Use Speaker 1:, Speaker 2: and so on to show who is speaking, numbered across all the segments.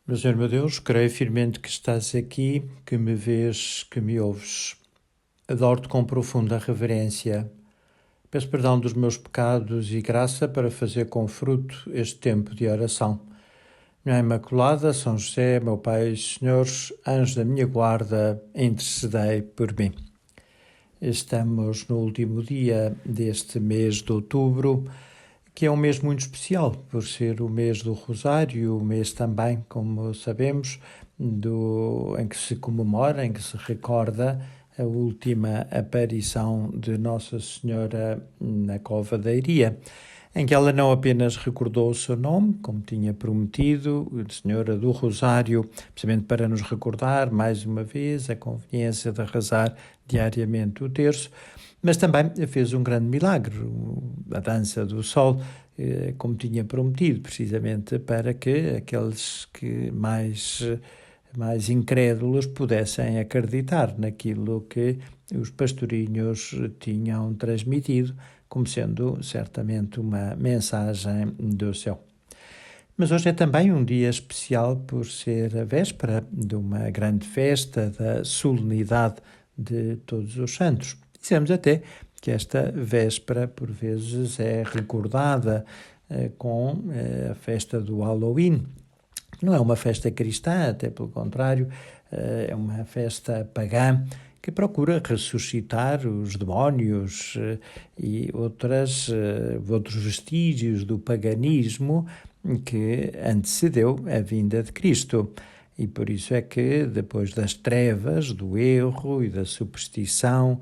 Speaker 1: Meu Senhor, meu Deus, creio firmemente que estás aqui, que me vês, que me ouves. Adoro-te com profunda reverência. Peço perdão dos meus pecados e graça para fazer com fruto este tempo de oração. Minha Imaculada, São José, meu Pai e Senhores, anjos da minha guarda, intercedei por mim. Estamos no último dia deste mês de outubro, que é um mês muito especial, por ser o mês do Rosário, o mês também, como sabemos, em que se comemora, em que se recorda a última aparição de Nossa Senhora na Cova da Iria, em que ela não apenas recordou o seu nome, como tinha prometido, Senhora do Rosário, precisamente para nos recordar, mais uma vez, a conveniência de rezar diariamente o terço, mas também fez um grande milagre, a dança do sol, como tinha prometido, precisamente para que aqueles que mais incrédulos pudessem acreditar naquilo que os pastorinhos tinham transmitido, como sendo certamente uma mensagem do céu. Mas hoje é também um dia especial por ser a véspera de uma grande festa da solenidade de Todos os Santos. Dizemos até que esta véspera, por vezes, é recordada com a festa do Halloween. Não é uma festa cristã, até pelo contrário, é uma festa pagã que procura ressuscitar os demónios e outros vestígios do paganismo que antecedeu a vinda de Cristo. E por isso é que, depois das trevas, do erro e da superstição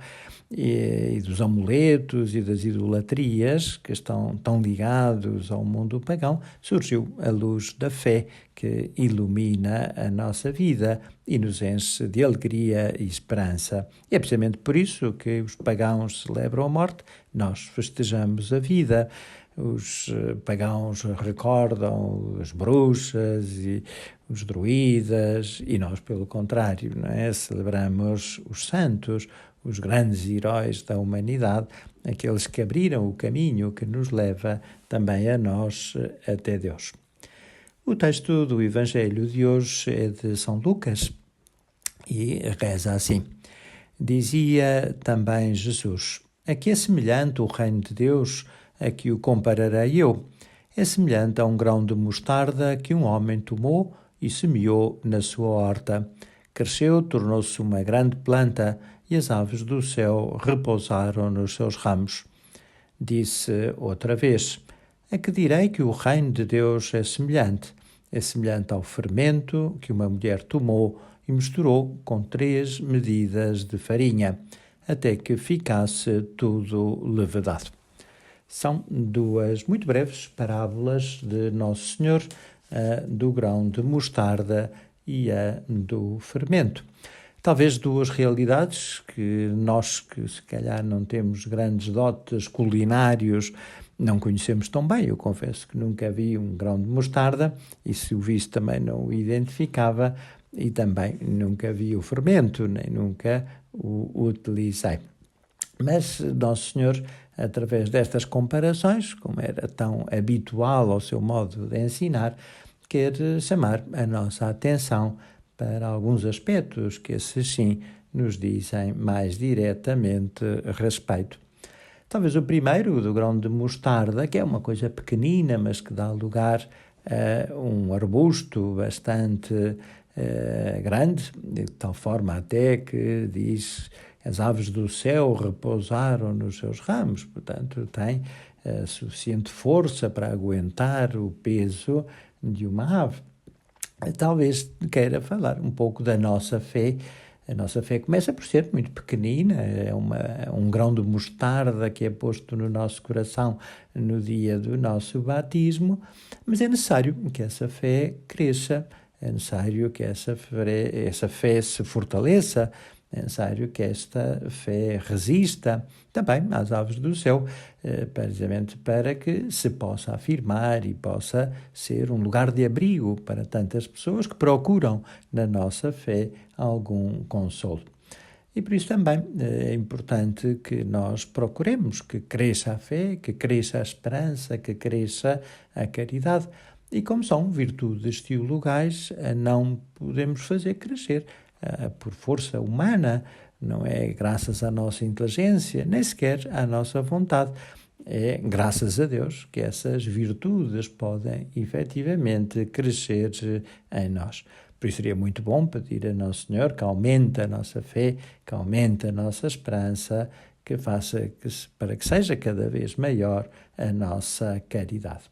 Speaker 1: e dos amuletos e das idolatrias que estão tão ligados ao mundo pagão, surgiu a luz da fé que ilumina a nossa vida e nos enche de alegria e esperança. E é precisamente por isso que os pagãos celebram a morte, nós festejamos a vida. Os pagãos recordam as bruxas e os druidas e nós, pelo contrário, não é? Celebramos os santos, os grandes heróis da humanidade, aqueles que abriram o caminho que nos leva também a nós até Deus. O texto do Evangelho de hoje é de São Lucas e reza assim. Dizia também Jesus: a que é semelhante o reino de Deus, a que o compararei eu? É semelhante a um grão de mostarda que um homem tomou e semeou na sua horta. Cresceu, tornou-se uma grande planta e as aves do céu repousaram nos seus ramos. Disse outra vez: a que direi que o reino de Deus é semelhante? É semelhante ao fermento que uma mulher tomou e misturou com 3 medidas de farinha, até que ficasse tudo levedado. São 2 muito breves parábolas de Nosso Senhor, a do grão de mostarda e a do fermento. Talvez 2 realidades que nós, que se calhar não temos grandes dotes culinários, não conhecemos tão bem. Eu confesso que nunca vi um grão de mostarda e, se o visse, também não o identificava, e também nunca vi o fermento, nem nunca o utilizei. Mas Nosso Senhor, através destas comparações, como era tão habitual ao seu modo de ensinar, quer chamar a nossa atenção para alguns aspectos que, esses sim, nos dizem mais diretamente respeito. Talvez o primeiro, do grão de mostarda, que é uma coisa pequenina, mas que dá lugar a um arbusto bastante grande, de tal forma até que diz: as aves do céu repousaram nos seus ramos. Portanto, tem suficiente força para aguentar o peso de uma ave. Talvez queira falar um pouco da nossa fé. A nossa fé começa por ser muito pequenina, é um grão de mostarda que é posto no nosso coração no dia do nosso batismo, mas é necessário que essa fé cresça, é necessário que essa fé se fortaleça, é necessário que esta fé resista também às aves do céu, precisamente para que se possa afirmar e possa ser um lugar de abrigo para tantas pessoas que procuram na nossa fé algum consolo. E por isso também é importante que nós procuremos que cresça a fé, que cresça a esperança, que cresça a caridade, E como são virtudes teologais, não podemos fazer crescer por força humana, não é graças à nossa inteligência, nem sequer à nossa vontade. É graças a Deus que essas virtudes podem efetivamente crescer em nós. Por isso seria muito bom pedir a Nosso Senhor que aumente a nossa fé, que aumente a nossa esperança, que faça para que seja cada vez maior a nossa caridade.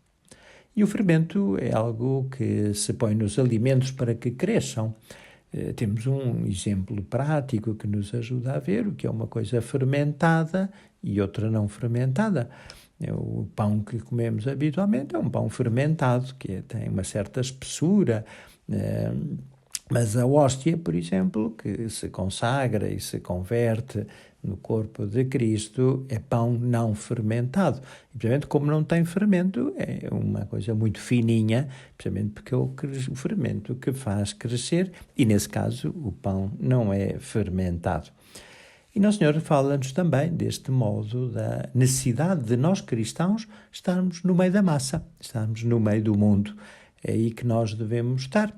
Speaker 1: E o fermento é algo que se põe nos alimentos para que cresçam. Temos um exemplo prático que nos ajuda a ver o que é uma coisa fermentada e outra não fermentada. O pão que comemos habitualmente é um pão fermentado, que tem uma certa espessura, mas a hóstia, por exemplo, que se consagra e se converte no corpo de Cristo, é pão não fermentado. E, precisamente, como não tem fermento, é uma coisa muito fininha, precisamente porque é o fermento que faz crescer, e nesse caso o pão não é fermentado. E Nosso Senhor fala-nos também deste modo da necessidade de nós cristãos estarmos no meio da massa, estarmos no meio do mundo. É aí que nós devemos estar.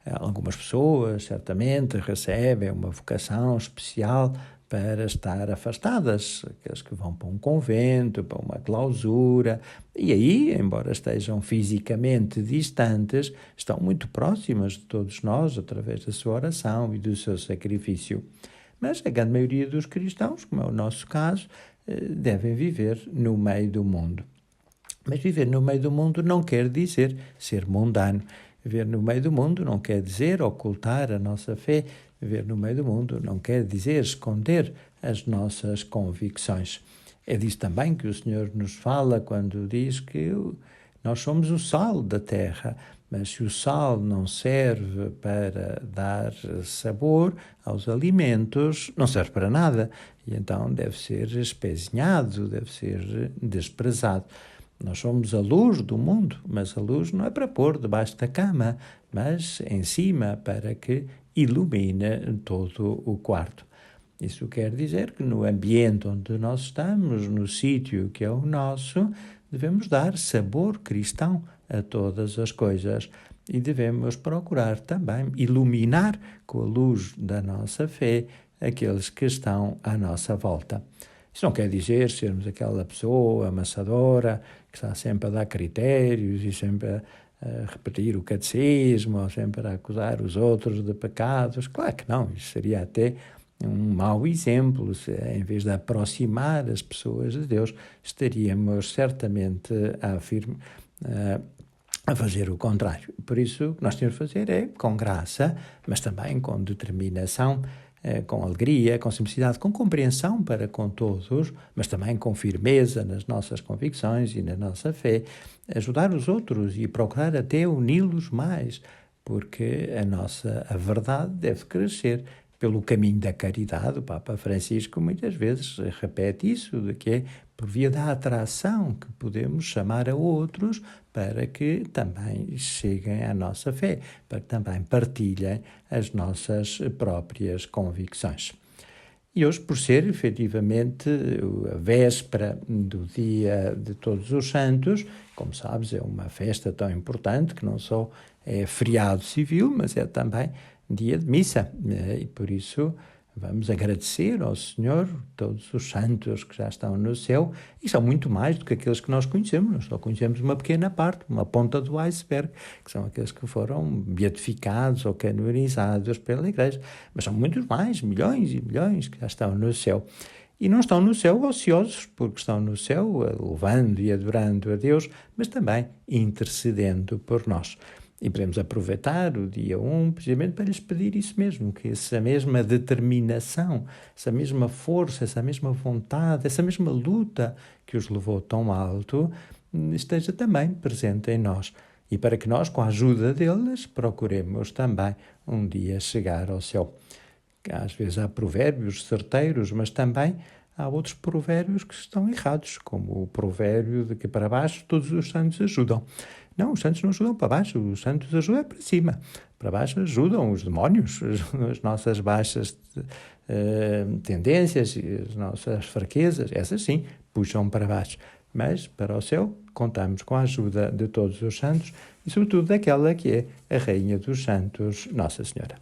Speaker 1: Algumas pessoas, certamente, recebem uma vocação especial para estar afastadas, aqueles que vão para um convento, para uma clausura, e aí, embora estejam fisicamente distantes, estão muito próximas de todos nós, através da sua oração e do seu sacrifício. Mas a grande maioria dos cristãos, como é o nosso caso, devem viver no meio do mundo. Mas viver no meio do mundo não quer dizer ser mundano. Viver no meio do mundo não quer dizer ocultar a nossa fé. Viver no meio do mundo não quer dizer esconder as nossas convicções. É disso também que o Senhor nos fala quando diz que nós somos o sal da terra, mas se o sal não serve para dar sabor aos alimentos, não serve para nada. E então deve ser espezinhado, deve ser desprezado. Nós somos a luz do mundo, mas a luz não é para pôr debaixo da cama, mas em cima para que ilumine todo o quarto. Isso quer dizer que no ambiente onde nós estamos, no sítio que é o nosso, devemos dar sabor cristão a todas as coisas e devemos procurar também iluminar com a luz da nossa fé aqueles que estão à nossa volta. Isso não quer dizer sermos aquela pessoa amassadora que está sempre a dar critérios e sempre a repetir o catecismo ou sempre a acusar os outros de pecados. Claro que não, isso seria até um mau exemplo. Em vez de aproximar as pessoas de Deus, estaríamos certamente a fazer o contrário. Por isso, o que nós temos de fazer é com graça, mas também com determinação, com alegria, com simplicidade, com compreensão para com todos, mas também com firmeza nas nossas convicções e na nossa fé, ajudar os outros e procurar até uni-los mais, porque a verdade deve crescer pelo caminho da caridade. O Papa Francisco muitas vezes repete isso, de que é por via da atração que podemos chamar a outros para que também cheguem à nossa fé, para que também partilhem as nossas próprias convicções. E hoje, por ser efetivamente a véspera do dia de Todos os Santos, como sabes, é uma festa tão importante que não só é feriado civil, mas é também dia de missa, e por isso vamos agradecer ao Senhor todos os santos que já estão no céu, e são muito mais do que aqueles que nós conhecemos. Nós só conhecemos uma pequena parte, uma ponta do iceberg, que são aqueles que foram beatificados ou canonizados pela Igreja, mas são muitos mais, milhões e milhões que já estão no céu. E não estão no céu ociosos, porque estão no céu louvando e adorando a Deus, mas também intercedendo por nós. E podemos aproveitar o dia 1 precisamente para lhes pedir isso mesmo, que essa mesma determinação, essa mesma força, essa mesma vontade, essa mesma luta que os levou tão alto, esteja também presente em nós. E para que nós, com a ajuda deles, procuremos também um dia chegar ao céu. Às vezes há provérbios certeiros, mas também há outros provérbios que estão errados, como o provérbio de que para baixo todos os santos ajudam. Não, os santos não ajudam para baixo, os santos ajudam para cima. Para baixo ajudam os demónios, as nossas baixas tendências, as nossas fraquezas, essas sim, puxam para baixo. Mas, para o céu, contamos com a ajuda de todos os santos e, sobretudo, daquela que é a Rainha dos Santos, Nossa Senhora.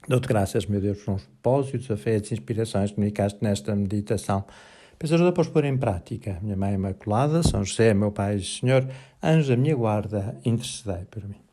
Speaker 1: Dou-te graças, meu Deus, por uns propósitos, afetos e inspirações que comunicaste nesta meditação. Peço ajuda para os pôr em prática. Minha Mãe Imaculada, São José, meu Pai e Senhor, anjo da minha guarda, intercedei por mim.